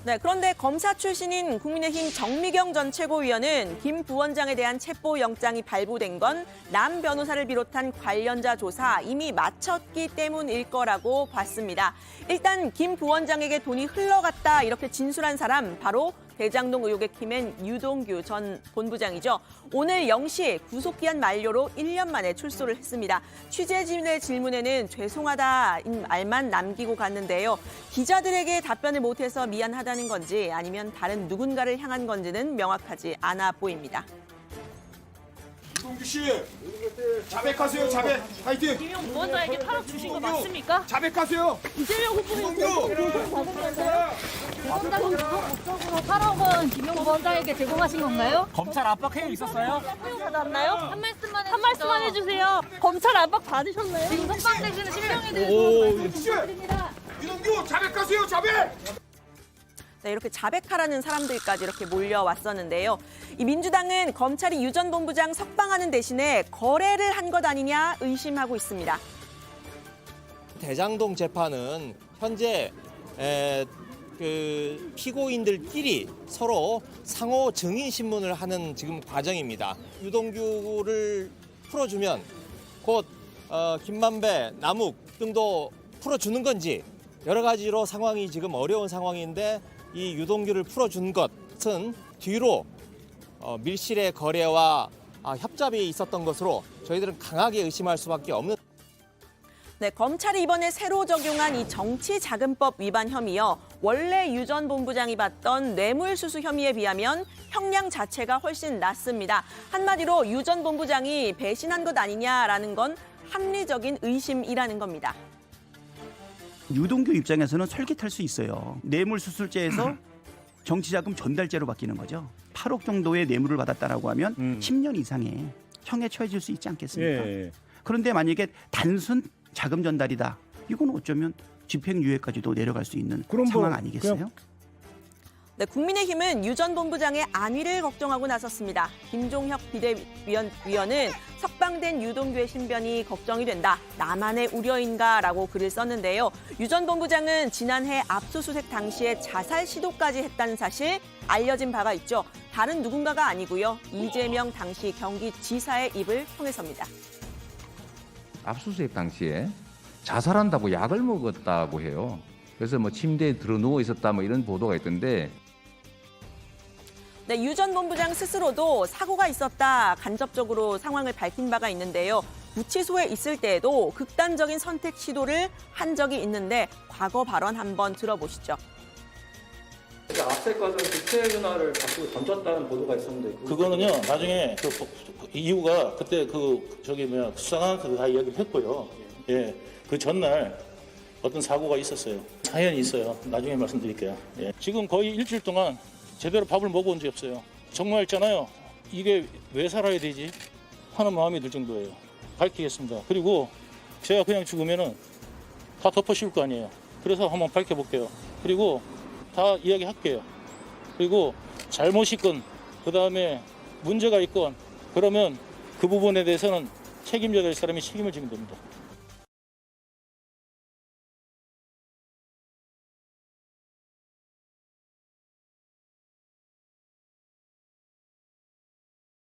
네, 그런데 검사 출신인 국민의힘 정미경 전 최고위원은 김 부원장에 대한 체포영장이 발부된 건 남 변호사를 비롯한 관련자 조사 이미 마쳤기 때문일 거라고 봤습니다. 일단 김 부원장에게 돈이 흘러갔다 이렇게 진술한 사람 바로 대장동 의혹의 키맨 유동규 전 본부장이죠. 오늘 0시 구속기한 만료로 1년 만에 출소를 했습니다. 취재진의 질문에는 죄송하다인 말만 남기고 갔는데요. 기자들에게 답변을 못해서 미안하다는 건지 아니면 다른 누군가를 향한 건지는 명확하지 않아 보입니다. 유동규 씨, 자백하세요. 자백. 파이팅. 김용 부원장에게 8억 주신 거 맞습니까? 자백하세요. 이재명 후보님 유동규. 부원장님 목적으로 8억 원 김용 부원장에게 제공하신 건가요? 검찰 압박 회유 있었어요? 사유 받았나요? 한 말씀만 해주세요. 검찰 압박 받으셨나요? 지금 석방되시는 신병에 대해서 말씀드립니다. 유동규 자백하세요. 자백. 네, 이렇게 자백하라는 사람들까지 이렇게 몰려왔었는데요. 이 민주당은 검찰이 유 전 본부장 석방하는 대신에 거래를 한 것 아니냐 의심하고 있습니다. 대장동 재판은 현재 그 피고인들끼리 서로 상호 증인 신문을 하는 지금 과정입니다. 유동규를 풀어주면 곧 김만배, 남욱 등도 풀어주는 건지 여러 가지로 상황이 지금 어려운 상황인데 이 유동규를 풀어준 것은 뒤로 밀실의 거래와 협잡이 있었던 것으로 저희들은 강하게 의심할 수밖에 없는. 네, 검찰이 이번에 새로 적용한 이 정치자금법 위반 혐의요. 원래 유 전 본부장이 받던 뇌물수수 혐의에 비하면 형량 자체가 훨씬 낮습니다. 한마디로 유 전 본부장이 배신한 것 아니냐라는 건 합리적인 의심이라는 겁니다. 유동규 입장에서는 솔깃할 수 있어요. 뇌물수술죄에서 정치자금 전달죄로 바뀌는 거죠. 8억 정도의 뇌물을 받았다라고 하면 10년 이상의 형에 처해질 수 있지 않겠습니까? 예. 그런데 만약에 단순 자금 전달이다. 이건 어쩌면 집행유예까지도 내려갈 수 있는 그럼 상황 아니겠어요? 네, 국민의힘은 유 전 본부장의 안위를 걱정하고 나섰습니다. 김종혁 비대위원은 석방된 유동규의 신변이 걱정이 된다. 나만의 우려인가라고 글을 썼는데요. 유 전 본부장은 지난해 압수수색 당시에 자살 시도까지 했다는 사실 알려진 바가 있죠. 다른 누군가가 아니고요. 이재명 당시 경기지사의 입을 통해서입니다. 압수수색 당시에 자살한다고 약을 먹었다고 해요. 그래서 뭐 침대에 들어 누워 있었다 뭐 이런 보도가 있던데. 네, 유 전 본부장 스스로도 사고가 있었다 간접적으로 상황을 밝힌 바가 있는데요. 구치소에 있을 때에도 극단적인 선택 시도를 한 적이 있는데 과거 발언 한번 들어보시죠. 압색 과정 부채 윤활을 자꾸 던졌다는 보도가 있었는데 그거는요 나중에 그 이유가 그때 수상한테도 다 이야기를 했고요. 예, 그 전날 어떤 사고가 있었어요. 사연이 있어요. 나중에 말씀드릴게요. 예. 지금 거의 일주일 동안 제대로 밥을 먹어본 적이 없어요. 정말 있잖아요. 이게 왜 살아야 되지 하는 마음이 들 정도예요. 밝히겠습니다. 그리고 제가 그냥 죽으면은 다 덮어씌울 거 아니에요. 그래서 한번 밝혀볼게요. 그리고 다 이야기할게요. 그리고 잘못이 있건 그다음에 문제가 있건 그러면 그 부분에 대해서는 책임져야 될 사람이 책임을 지면 됩니다.